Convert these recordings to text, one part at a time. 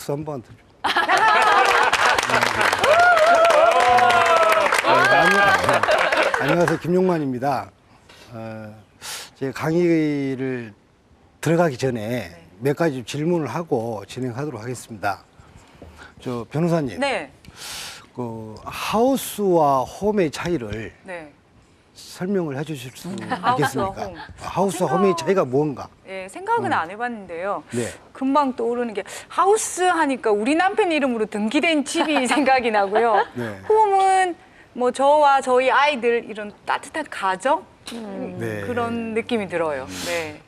박수 한번 드려. 안녕하세요. 김용만입니다. 제 강의를 들어가기 전에 몇 가지 질문을 하고 진행하도록 하겠습니다. 저 변호사님, 네. 그 하우스와 홈의 차이를 네. 설명을 해주실 수 하우스와 있겠습니까? 홈. 하우스와 홈의 차이가 뭔가? 예, 생각은 안 해봤는데요. 네. 금방 떠오르는 게 하우스 하니까 우리 남편 이름으로 등기된 집이 생각이 나고요. 네. 홈은 뭐 저와 저희 아이들 이런 따뜻한 가정 네. 그런 느낌이 들어요. 네.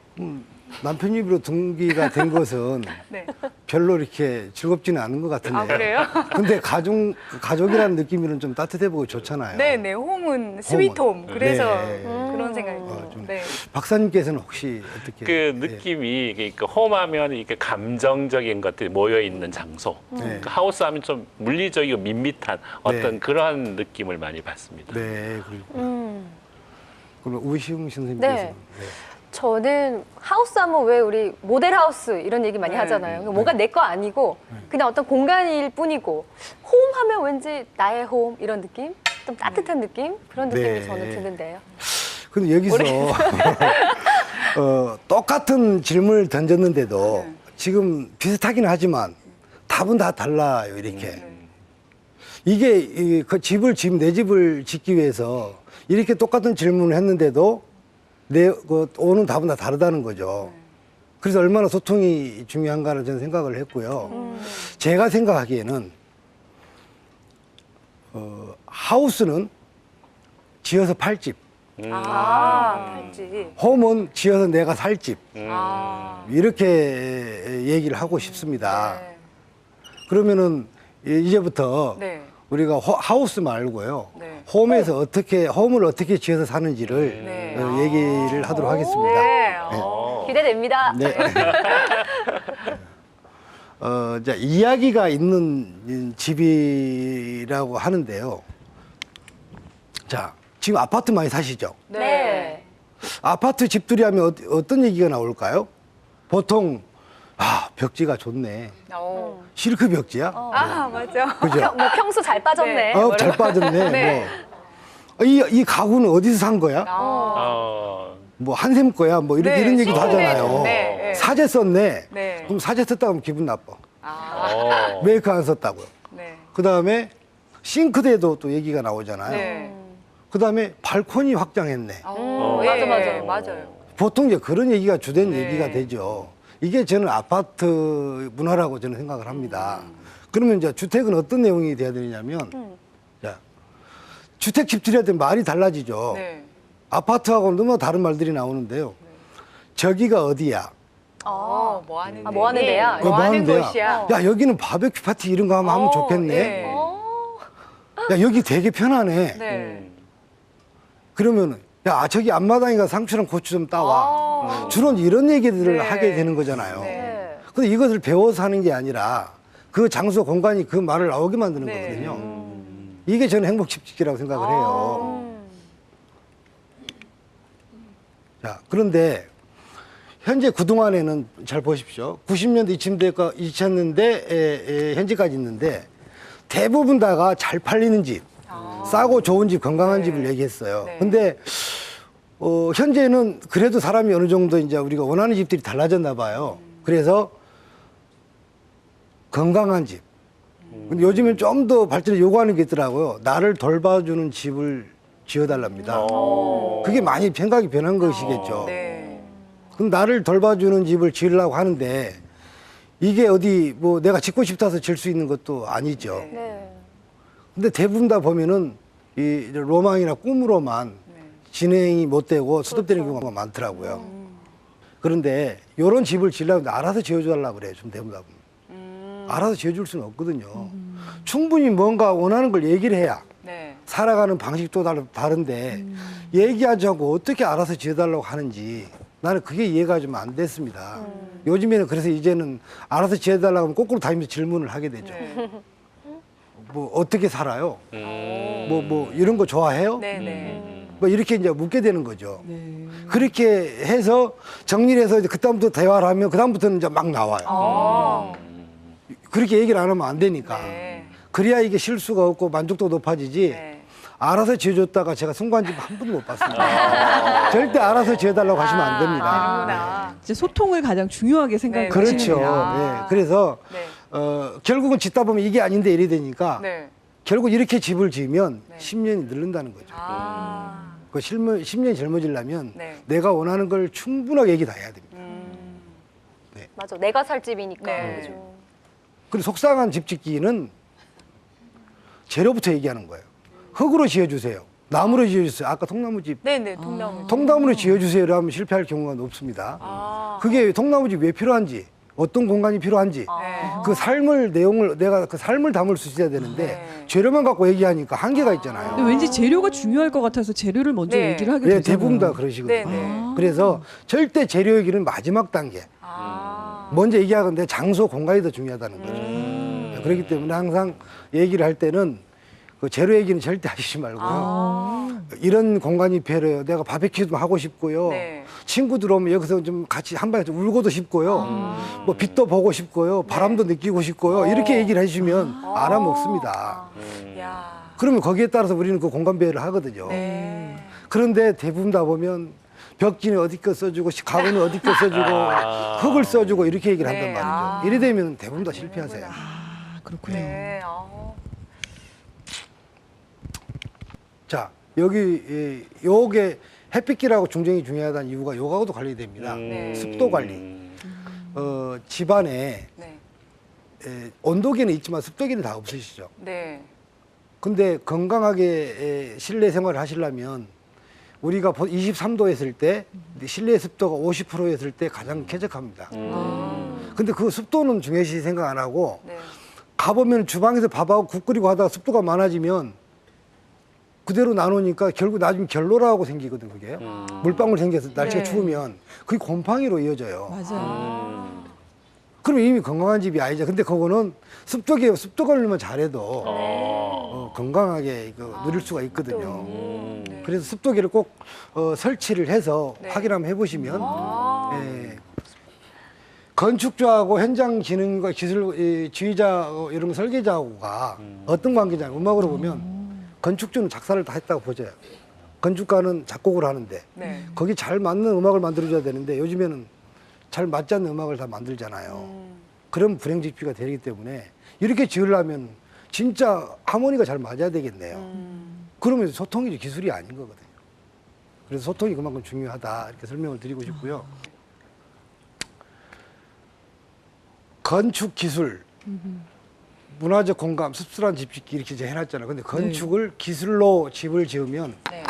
남편 입으로 등기가 된 것은 네. 별로 이렇게 즐겁지는 않은 것 같은데요. 아, 그래요? 근데 가족이라는 느낌이는 좀 따뜻해 보고 좋잖아요. 네네. 홈은 스위트홈. 그래서 네. 그런 생각이 좀 들어요. 네. 박사님께서는 혹시 어떻게? 그 느낌이 그러니까 홈하면 이렇게 감정적인 것들이 모여 있는 장소. 네. 그 하우스하면 좀 물리적이고 밋밋한 어떤 네. 그러한 느낌을 많이 받습니다. 네, 그리고 그럼 우시웅 선생님께서는 네. 저는 하우스 하면 왜 우리 모델 하우스 이런 얘기 많이 네. 하잖아요. 뭐가 내 거 아니고 그냥 어떤 공간일 뿐이고 홈 하면 왠지 나의 홈 이런 느낌? 좀 따뜻한 느낌? 그런 느낌이 네. 저는 드는데요. 근데 여기서 똑같은 질문을 던졌는데도 네. 지금 비슷하긴 하지만 답은 다 달라요, 이렇게. 이게 그 집을 내 집을 짓기 위해서 이렇게 똑같은 질문을 했는데도 오는 답은 다 다르다는 거죠. 그래서 얼마나 소통이 중요한가를 저는 생각을 했고요. 제가 생각하기에는 하우스는 지어서 팔 집, 팔찌. 홈은 지어서 내가 살 집, 이렇게 얘기를 하고 싶습니다. 네. 그러면은 이제부터 네. 우리가 하우스 말고요. 네. 홈을 어떻게 지어서 사는지를 네. 얘기를 하도록 하겠습니다. 네. 기대됩니다. 네. 자, 이야기가 있는 집이라고 하는데요. 자, 지금 아파트 많이 사시죠? 네. 아파트 집들이 하면 어떤 얘기가 나올까요? 보통, 벽지가 좋네. 실크 벽지야? 아, 맞아. 그죠? 뭐 평수 잘 빠졌네. 네. 잘 빠졌네. 네. 뭐. 이 가구는 어디서 산 거야? 뭐 한샘 거야? 뭐 네, 이런 얘기도 네, 하잖아요. 네, 네. 사제 썼네. 네. 그럼 사제 썼다고 하면 기분 나빠. 어. 메이크 안 썼다고요. 네. 그 다음에 싱크대도 또 얘기가 나오잖아요. 네. 그 다음에 발코니 확장했네. 예, 맞아. 맞아요. 보통 이제 그런 얘기가 주된 네. 얘기가 되죠. 이게 저는 아파트 문화라고 저는 생각을 합니다. 그러면 이제 주택은 어떤 내용이 돼야 되냐면, 자, 주택 집들이할 때 말이 달라지죠. 네. 아파트하고는 너무 다른 말들이 나오는데요. 저기가 어디야? 뭐 하는 뭐 하는 데야? 뭐 하는 데야? 곳이야? 야, 여기는 바베큐 파티 이런 거 하면 좋겠네. 네. 야, 여기 되게 편하네. 네. 그러면 야, 저기 앞마당이가 상추랑 고추 좀 따와. 주로 이런 얘기들을 네. 하게 되는 거잖아요. 네. 근데 이것을 배워서 하는 게 아니라 그 장소 공간이 그 말을 나오게 만드는 네. 거거든요. 이게 저는 행복 집짓기라고 생각을 해요. 자, 그런데 현재 그동안에는 잘 보십시오. 90년대 이쳤는데 현재까지 있는데 대부분 다가 잘 팔리는 집, 싸고 좋은 집, 건강한 집을 얘기했어요. 네. 근데 현재는 그래도 사람이 어느 정도 이제 우리가 원하는 집들이 달라졌나 봐요. 그래서 건강한 집. 근데 요즘엔 좀 더 발전을 요구하는 게 있더라고요. 나를 돌봐주는 집을 지어달랍니다. 그게 많이 생각이 변한 것이겠죠. 네. 그럼 나를 돌봐주는 집을 지으려고 하는데 이게 어디 뭐 내가 짓고 싶다서 질 수 있는 것도 아니죠. 네. 근데 대부분 다 보면은 이 로망이나 꿈으로만 진행이 못 되고 수습되는 경우가 많더라고요. 그런데 이런 집을 지으려면 알아서 지어주려고 그래요. 좀 대부분 다 보면. 알아서 지어줄 수는 없거든요. 충분히 뭔가 원하는 걸 얘기를 해야 네. 살아가는 방식도 다른데 얘기하지 않고 어떻게 알아서 지어달라고 하는지 나는 그게 이해가 좀 안 됐습니다. 요즘에는 그래서 이제는 알아서 지어달라고 하면 거꾸로 다니면서 질문을 하게 되죠. 네. 뭐 어떻게 살아요? 뭐 이런 거 좋아해요? 네. 네. 뭐 이렇게 이제 묻게 되는 거죠. 그렇게 해서 정리를 해서 이제 그다음부터 대화를 하면 그다음부터는 이제 막 나와요. 그렇게 얘기를 안 하면 안 되니까. 네. 그래야 이게 실수가 없고 만족도가 높아지지. 네. 알아서 지어줬다가 제가 승관집 한 번도 못 봤습니다. 절대 알아서 지어달라고 하시면 안 됩니다. 아니구나. 이제 소통을 가장 중요하게 생각하시는 그렇죠. 아. 예. 그래서 네. 결국은 짓다 보면 이게 아닌데 이래 되니까 네. 결국 이렇게 집을 지으면 네. 10년이 늘는다는 거죠. 아. 그 10년이 젊어지려면 네. 내가 원하는 걸 충분하게 얘기 다 해야 됩니다. 맞아. 내가 살 집이니까. 네. 그죠. 그리고 속상한 집 짓기는 재료부터 얘기하는 거예요. 흙으로 지어주세요. 나무로 지어주세요. 아까 통나무집. 네네, 통나무. 통나무로 지어주세요 하면 실패할 경우가 높습니다. 아. 그게 통나무집 왜 필요한지, 어떤 공간이 필요한지, 네. 그 삶을 내용을 내가 그 삶을 담을 수 있어야 되는데 네. 재료만 갖고 얘기하니까 한계가 있잖아요. 근데 왠지 재료가 중요할 것 같아서 재료를 먼저 네. 얘기를 하게 네, 되잖아요. 대부분 다 그러시거든요. 네, 네. 그래서 절대 재료 얘기는 마지막 단계. 아. 먼저 얘기하건데 장소, 공간이 더 중요하다는 거죠. 네, 그렇기 때문에 항상 얘기를 할 때는 그 재료 얘기는 절대 하시지 말고요. 아. 이런 공간이 필요해요. 내가 바베큐도 하고 싶고요. 네. 친구들 오면 여기서 좀 같이 한 방에 좀 울고도 싶고요. 뭐 빛도 보고 싶고요. 바람도 느끼고 싶고요. 이렇게 얘기를 해주시면 알아먹습니다. 야. 그러면 거기에 따라서 우리는 그 공간 배열을 하거든요. 네. 그런데 대부분 다 보면 벽지는 어디 거 써주고 가구는 어디 거 써주고 흙을 써주고 이렇게 얘기를 네. 한단 아. 말이죠. 이래 되면 대부분 다 실패하세요. 아, 그렇군요. 네. 자, 여기 요게 햇빛기라고 중정이 중요하다는 이유가 요거하고도 관련됩니다. 네. 습도 관리. 집안에 네. 온도계는 있지만 습도계는 다 없으시죠. 네. 근데 건강하게 실내 생활을 하시려면 우리가 23도 했을 때 실내 습도가 50% 했을 때 가장 쾌적합니다. 근데 그 습도는 중요시 생각 안 하고 네. 가보면 주방에서 밥하고 국 끓이고 하다가 습도가 많아지면 그대로 나누니까 결국 나중에 결로라고 생기거든, 그게. 물방울 생겨서 날씨가 네. 추우면 그게 곰팡이로 이어져요. 맞아요. 그럼 이미 건강한 집이 아니죠. 근데 그거는 습도 관리만 잘해도 건강하게 누릴 수가 있거든요. 네. 그래서 습도계를 꼭 설치를 해서 네. 확인 한번 해보시면 예. 건축주하고 현장 기능과 기술 지휘자 이런 설계자하고가 어떤 관계냐 음악으로 보면 건축주는 작사를 다 했다고 보져요. 건축가는 작곡을 하는데 네. 거기 잘 맞는 음악을 만들어줘야 되는데 요즘에는 잘 맞지 않는 음악을 다 만들잖아요. 그럼 불행지피가 되기 때문에 이렇게 지으려면 진짜 하모니가 잘 맞아야 되겠네요. 그러면 소통이 기술이 아닌 거거든요. 그래서 소통이 그만큼 중요하다 이렇게 설명을 드리고 싶고요. 건축 기술, 문화적 공감, 씁쓸한 집 짓기 이렇게 이제 해놨잖아요. 근데 건축을 기술로 집을 지으면 네.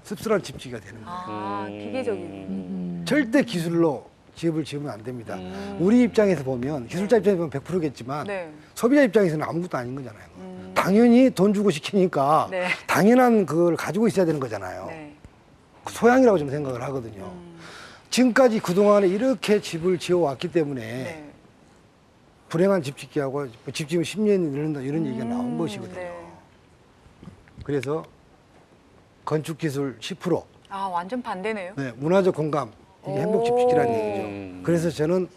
씁쓸한 집 짓기가 되는 거예요. 아, 기계적인. 절대 기술로 집을 지으면 안 됩니다. 우리 입장에서 보면 기술자 입장에서 보면 100%겠지만 네. 소비자 입장에서는 아무것도 아닌 거잖아요. 당연히 돈 주고 시키니까 네. 당연한 그걸 가지고 있어야 되는 거잖아요. 네. 소양이라고 좀 생각을 하거든요. 지금까지 그동안에 이렇게 집을 지어왔기 때문에 네. 불행한 집 짓기하고 집 지으면 10년이 늘는다 이런 얘기가 나온 것이거든요. 네. 그래서 건축기술 10%, 아, 완전 반대네요. 네, 문화적 공감, 이게 행복 집 짓기라는 얘기죠. 그래서 저는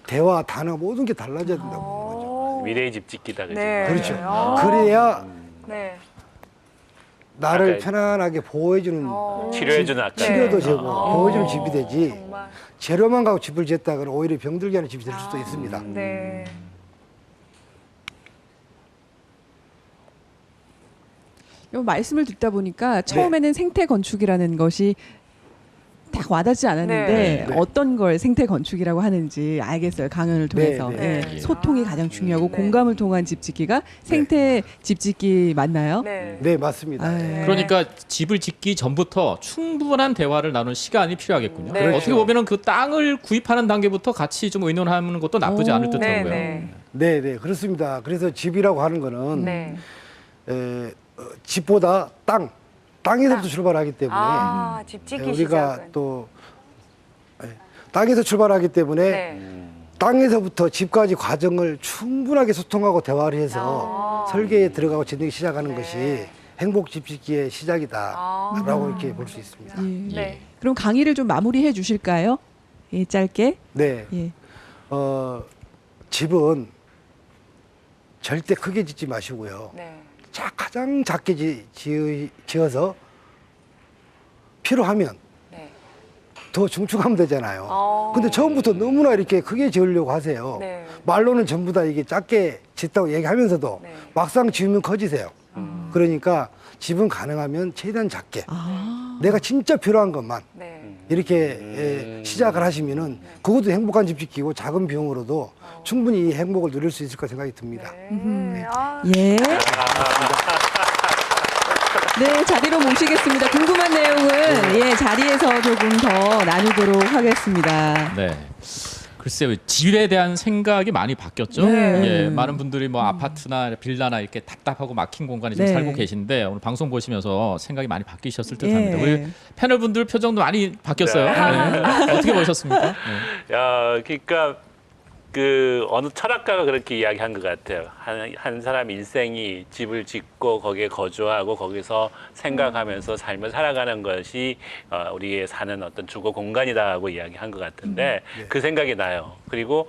대화, 단어 모든 게 달라져야 된다고 보는 거죠. 미래의 집 짓기다 그죠? 네. 그렇죠. 아. 그래야 네. 나를 아까 편안하게 보호해주는 치료해주는 아까 치료도 네. 되고 보호해주는 집이 되지 정말. 재료만 갖고 집을 지었다가 오히려 병들게 하는 집이 될 수도 있습니다. 네. 이 말씀을 듣다 보니까 처음에는 생태 건축이라는 것이 딱 와닿지 않았는데 네. 어떤 걸 생태 건축이라고 하는지 알겠어요. 강연을 통해서. 네, 네. 소통이 가장 중요하고 네. 공감을 통한 집짓기가 생태 집짓기 맞나요? 네. 네, 맞습니다. 아, 네. 그러니까 집을 짓기 전부터 충분한 대화를 나누는 시간이 필요하겠군요. 네. 어떻게 보면은 그 땅을 구입하는 단계부터 같이 좀 의논하는 것도 나쁘지 않을 오. 듯하고요. 네. 네, 네, 그렇습니다. 그래서 집이라고 하는 거는 네. 집보다 땅에서부터 출발하기 때문에 아, 집 짓기 우리가 시작은. 또 땅에서 출발하기 때문에 네. 땅에서부터 집까지 과정을 충분하게 소통하고 대화를 해서 설계에 들어가고 진행이 시작하는 네. 것이 행복 집 짓기의 시작이다라고 이렇게 볼 수 있습니다. 예. 네. 그럼 강의를 좀 마무리해 주실까요? 예, 짧게. 네, 예. 집은 절대 크게 짓지 마시고요. 네. 가장 작게 지어서 필요하면 네. 더 중축하면 되잖아요. 어. 근데 처음부터 너무나 이렇게 크게 지으려고 하세요. 네. 말로는 전부 다 이게 작게 짓다고 얘기하면서도 네. 막상 지으면 커지세요. 그러니까 집은 가능하면 최대한 작게 내가 진짜 필요한 것만 네. 이렇게 시작을 하시면은 그것도 행복한 집 짓기고 작은 비용으로도 충분히 이 행복을 누릴 수 있을 까 생각이 듭니다. 네. 아, 예. 네, 자리로 모시겠습니다. 궁금한 내용은 예, 자리에서 조금 더 나누도록 하겠습니다. 네. 글쎄요, 집에 대한 생각이 많이 바뀌었죠. 네. 예, 많은 분들이 뭐 아파트나 빌라나 이렇게 답답하고 막힌 공간에 지금 네. 살고 계신데 오늘 방송 보시면서 생각이 많이 바뀌셨을 예. 듯합니다. 우리 패널 분들 표정도 많이 바뀌었어요. 네. 어떻게 보셨습니까? 네. 야, 그러니까 그 어느 철학가가 그렇게 이야기한 것 같아요. 한 사람 일생이 집을 짓고 거기에 거주하고 거기서 생각하면서 삶을 살아가는 것이 우리의 사는 어떤 주거 공간이다라고 이야기한 것 같은데 그 생각이 나요. 그리고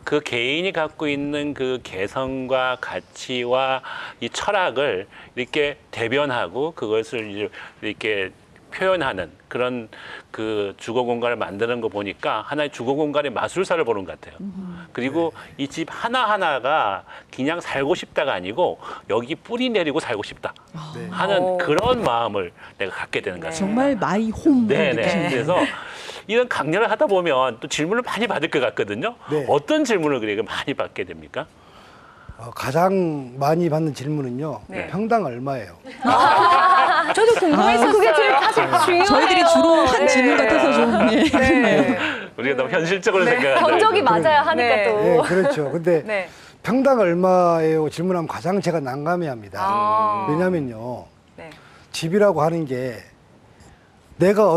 그 개인이 갖고 있는 그 개성과 가치와 이 철학을 이렇게 대변하고 그것을 이렇게 표현하는 그런 그 주거 공간을 만드는 거 보니까 하나의 주거 공간의 마술사를 보는 것 같아요. 그리고 이 집 하나하나가 그냥 살고 싶다가 아니고 여기 뿌리 내리고 살고 싶다 하는 그런 마음을 내가 갖게 되는 것 같아요. 정말 마이 홈 네네. 느낌이네요. 그래서 이런 강연을 하다 보면 또 질문을 많이 받을 것 같거든요. 네. 어떤 질문을 그렇게 많이 받게 됩니까? 가장 많이 받는 질문은요. 네. 평당 얼마예요? 저도 궁금해서 그게 제일 사실 중요해요. 저희들이 주로 한 질문 같아서 좀 예. 네. 우리가 너무 현실적으로 네. 생각한다. 견적이 맞아야 하니까 네. 또. 네, 그렇죠. 근데 네. 평당 얼마예요? 질문하면 가장 제가 난감해합니다. 아. 왜냐면요. 네. 집이라고 하는 게 내가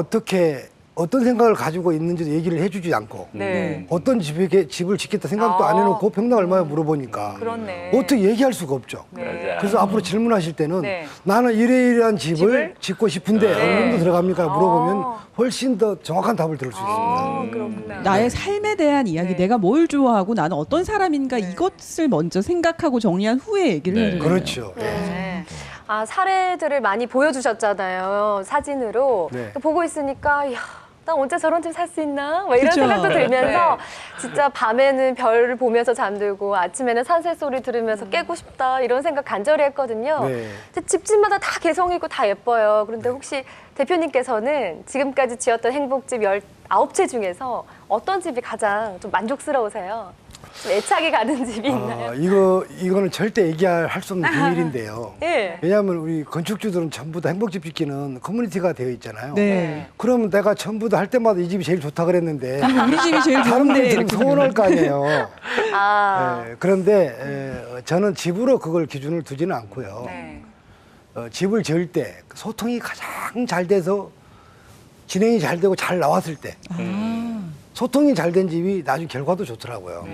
어떤 생각을 가지고 있는지도 얘기를 해주지 않고 네. 어떤 집을 짓겠다 생각도 안 아. 해놓고 평당 얼마에 물어보니까 그렇네. 어떻게 얘기할 수가 없죠. 네. 그래서 앞으로 질문하실 때는 네. 나는 이러이러한 집을 짓고 싶은데 네. 어느 정도 들어갑니까? 물어보면 아. 훨씬 더 정확한 답을 들을 수 있습니다. 아, 그렇구나. 나의 삶에 대한 이야기, 네. 내가 뭘 좋아하고 나는 어떤 사람인가 네. 이것을 먼저 생각하고 정리한 후에 얘기를 네. 해야 되네요. 그렇죠. 예. 네. 아, 사례들을 많이 보여주셨잖아요. 사진으로. 네. 또 보고 있으니까, 야, 나 언제 저런 집 살 수 있나? 막 이런 그쵸. 생각도 들면서 네. 진짜 밤에는 별을 보면서 잠들고 아침에는 산새 소리 들으면서 깨고 싶다 이런 생각 간절히 했거든요. 네. 근데 집집마다 다 개성 있고 다 예뻐요. 그런데 혹시 대표님께서는 지금까지 지었던 행복집 19채 중에서 어떤 집이 가장 좀 만족스러우세요? 좀 애착이 가는 집이 있나요? 이거는 절대 얘기할 수 없는 비밀인데요. 예. 왜냐하면 우리 건축주들은 전부 다 행복집 짓기는 커뮤니티가 되어 있잖아요. 네. 그러면 내가 전부 다 할 때마다 이 집이 제일 좋다 그랬는데 우리 집이 제일 다른 좋은데 분들은 이렇게 서운할 거 아니에요. 아. 그런데 저는 집으로 그걸 기준을 두지는 않고요. 네. 집을 지을 때 소통이 가장 잘 돼서 진행이 잘 되고 잘 나왔을 때 소통이 잘 된 집이 나중에 결과도 좋더라고요.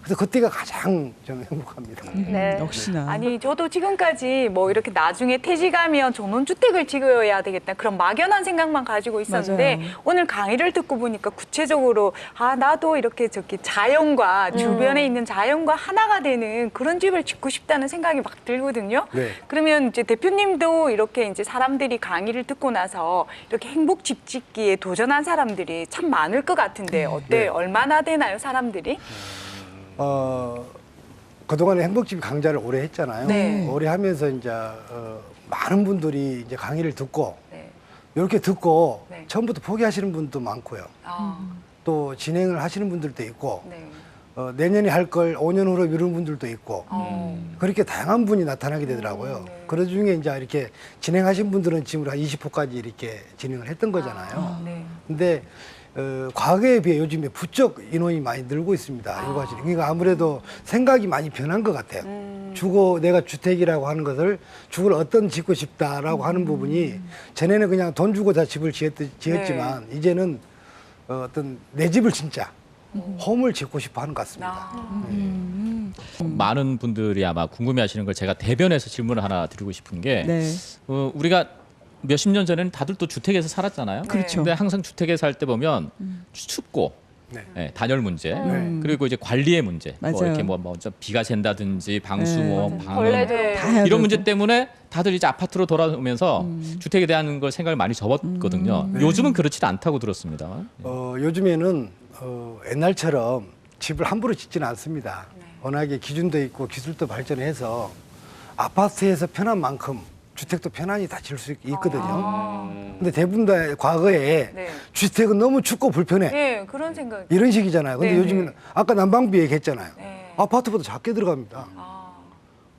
그래서 그때가 가장 저는 행복합니다. 네. 역시나. 아니 저도 지금까지 뭐 이렇게 나중에 퇴직하면 전원주택을 지어야 되겠다 그런 막연한 생각만 가지고 있었는데 맞아요. 오늘 강의를 듣고 보니까 구체적으로 아 나도 이렇게 저기 자연과 주변에 있는 자연과 하나가 되는 그런 집을 짓고 싶다는 생각이 막 들거든요. 네. 그러면 이제 대표님도 이렇게 이제 사람들이 강의를 듣고 나서 이렇게 행복집 짓기에 도전한 사람들이 참 많을 것 같은데 어때요? 네. 얼마나 되나요, 사람들이? 그동안에 행복집 강좌를 오래 했잖아요. 네. 오래 하면서 이제 많은 분들이 이제 강의를 듣고 네. 이렇게 듣고 네. 처음부터 포기하시는 분도 많고요. 아, 또 진행을 하시는 분들도 있고 네. 내년에 할 걸 5년 후로 미루는 분들도 있고 그렇게 다양한 분이 나타나게 되더라고요. 네. 그 중에 이제 이렇게 진행하신 분들은 지금 한 20호까지 이렇게 진행을 했던 거잖아요. 네. 근데 과거에 비해 요즘에 부쩍 인원이 많이 늘고 있습니다. 일과실이. 그러니까 아무래도 생각이 많이 변한 것 같아요. 내가 주택이라고 하는 것을 주거를 어떤 짓고 싶다라고 하는 부분이 전에는 그냥 돈 주고 다 집을 지었지만 이제는 어떤 내 집을 진짜 홈을 짓고 싶어 하는 것 같습니다. 많은 분들이 아마 궁금해하시는 걸 제가 대변해서 질문을 하나 드리고 싶은 게 네. 우리가 몇십 년 전에는 다들 또 주택에서 살았잖아요. 그렇죠. 근데 항상 주택에 살 때 보면 춥고 네. 예, 단열 문제, 그리고 이제 관리의 문제, 뭐 맞아요. 이렇게 뭐 먼저 비가 샌다든지 방수, 뭐 방음, 벌레도 다 해야 이런 되고. 문제 때문에 다들 이제 아파트로 돌아오면서 주택에 대한 걸 생각을 많이 접었거든요. 요즘은 그렇지 않다고 들었습니다. 요즘에는 옛날처럼 집을 함부로 짓지는 않습니다. 워낙에 기준도 있고 기술도 발전해서 아파트에서 편한 만큼 주택도 편안히 다 지을 수 있거든요. 근데 대부분 다 과거에 네. 주택은 너무 춥고 불편해. 네, 그런 생각. 이런 식이잖아요. 근데 네, 요즘은 네. 아까 난방비 얘기했잖아요. 네. 아파트보다 작게 들어갑니다. 아,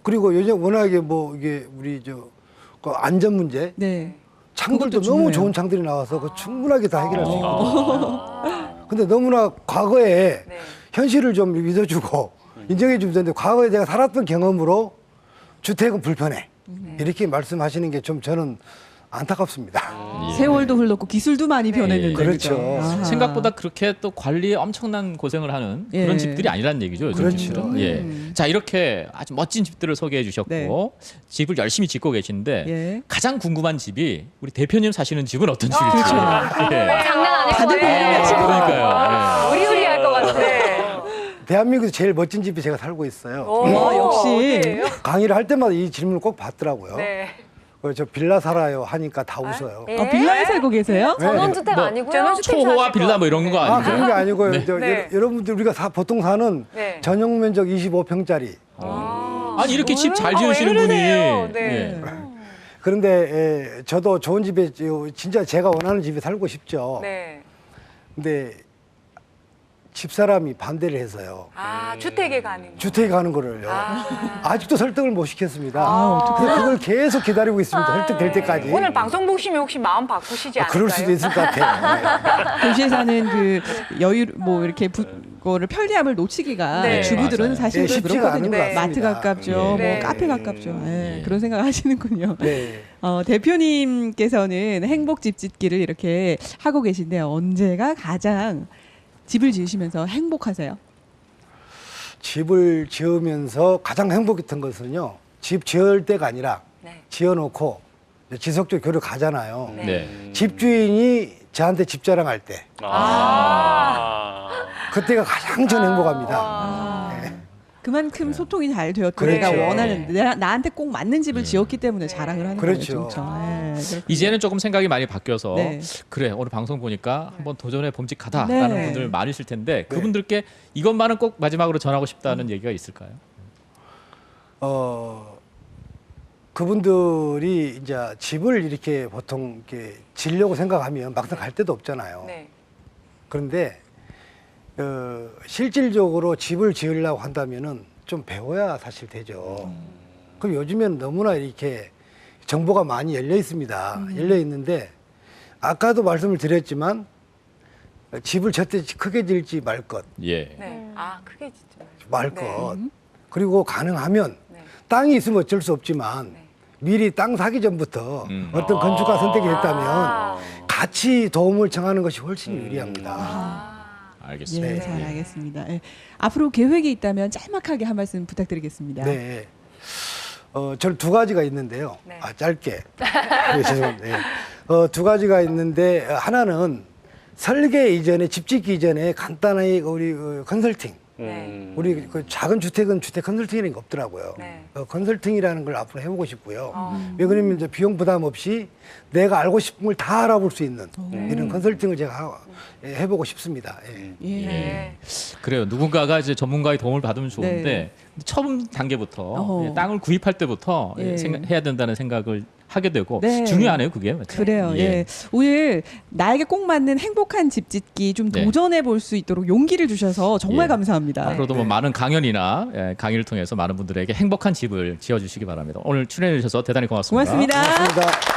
그리고 요즘 워낙에 뭐 이게 우리 그 안전 문제, 네. 창들도 그것도 너무 중요해요. 좋은 창들이 나와서 그 충분하게 다 해결할 수 있거든요. 아, 근데 너무나 과거에 네. 현실을 좀 믿어주고 인정해 주면 되는데 과거에 내가 살았던 경험으로 주택은 불편해. 이렇게 말씀하시는 게 좀 저는 안타깝습니다. 세월도 흘렀고 기술도 많이 변했는데. 그렇죠. 그죠? 아하. 생각보다 그렇게 또 관리에 엄청난 고생을 하는 예. 그런 집들이 아니라는 얘기죠. 요즘 그렇죠. 집들은. 예. 자, 이렇게 아주 멋진 집들을 소개해 주셨고 네. 집을 열심히 짓고 계신데 예. 가장 궁금한 집이 우리 대표님 사시는 집은 어떤 집일지. 그렇죠. 예. 장난 아닐 다들 거예요. 그러니까요. 예. 우리우리할 것 같아. 대한민국에서 제일 멋진 집에 제가 살고 있어요. 와, 역시. 어디예요? 강의를 할 때마다 이 질문을 꼭 받더라고요. 네. 저 빌라 살아요 하니까 다 웃어요. 예? 빌라에 살고 계세요? 전원주택 뭐, 아니고요? 전원주택 초호화 빌라 뭐 이런 거 아, 아니죠? 그런 게 아니고요. 네. 네. 여러분들 우리가 보통 사는 네. 전용 면적 25평짜리. 아니 이렇게 집 잘 아, 지으시는 왜 분이 이러세요? 네. 예. 그런데 저도 좋은 집에 진짜 제가 원하는 집에 살고 싶죠. 네. 근데 집사람이 반대를 해서요. 아, 주택에 가는 거. 주택에 가는 거를요. 아직도 설득을 못 시켰습니다. 아, 근데 그걸 계속 기다리고 있습니다. 설득될 때까지. 오늘 방송 보시면 혹시 마음 바꾸시지 않을까요? 그럴 수도 있을 것 같아요. 도시에 사는 그 여유 뭐 이렇게 거를 편리함을 놓치기가 네. 주부들은 맞아요. 사실 네, 좀 쉽지가 그렇거든요. 않은 것 마트 같습니다. 가깝죠, 네. 뭐 카페 가깝죠. 예, 예. 그런 생각 하시는군요. 네. 대표님께서는 행복집 짓기를 이렇게 하고 계신데 언제가 가장 집을 지으시면서 행복하세요? 집을 지으면서 가장 행복했던 것은요. 집 지을 때가 아니라 네. 지어놓고 지속적으로 교류 가잖아요. 네. 집주인이 저한테 집 자랑할 때 그때가 가장 전 행복합니다. 네. 그만큼 소통이 잘 되었고 그렇죠. 내가 원하는 나한테 꼭 맞는 집을 지었기 때문에 자랑을 하는 그렇죠. 거죠. 그렇죠. 예, 이제는 조금 생각이 많이 바뀌어서 네. 그래 오늘 방송 보니까 한번 도전해 봄직하다라는 네. 분들 많으실 텐데 그분들께 이것만은 꼭 마지막으로 전하고 싶다는 얘기가 있을까요? 그분들이 이제 집을 이렇게 보통 이렇게 지려고 생각하면 막상 갈 데도 없잖아요. 네. 그런데 실질적으로 집을 지으려고 한다면은 좀 배워야 사실 되죠. 그럼 요즘에는 너무나 이렇게 정보가 많이 열려 있습니다. 열려 있는데 아까도 말씀을 드렸지만 집을 저때 크게 지을지 말 것, 예. 네. 아, 크게 진짜. 말 네. 것. 그리고 가능하면 네. 땅이 있으면 어쩔 수 없지만 네. 미리 땅 사기 전부터 어떤 건축가 선택이 됐다면 같이 도움을 청하는 것이 훨씬 유리합니다. 알겠습니다. 예, 잘 알겠습니다. 예. 앞으로 계획이 있다면 짤막하게 한 말씀 부탁드리겠습니다. 네. 저는 두 가지가 있는데요. 네. 짧게. 네, 죄송합니다. 네. 두 가지가 있는데 하나는 설계 이전에 집 짓기 이전에 간단하게 우리 컨설팅. 네. 우리 그 작은 주택은 주택 컨설팅이라는 게 없더라고요. 네. 컨설팅이라는 걸 앞으로 해보고 싶고요. 왜 그러면 이제 비용 부담 없이 내가 알고 싶은 걸 다 알아볼 수 있는 이런 컨설팅을 제가 해보고 싶습니다. 예. 예. 네. 그래요. 누군가가 이제 전문가의 도움을 받으면 좋은데 네. 처음 단계부터 어허. 땅을 구입할 때부터 예. 해야 된다는 생각을 하게 되고 네. 중요하네요, 그게. 그래요. 예. 오늘 나에게 꼭 맞는 행복한 집 짓기 좀 네. 도전해 볼 수 있도록 용기를 주셔서 정말 예. 감사합니다. 앞으로도 뭐 많은 강연이나 강의를 통해서 많은 분들에게 행복한 집을 지어주시기 바랍니다. 오늘 출연해 주셔서 대단히 고맙습니다. 고맙습니다. 고맙습니다.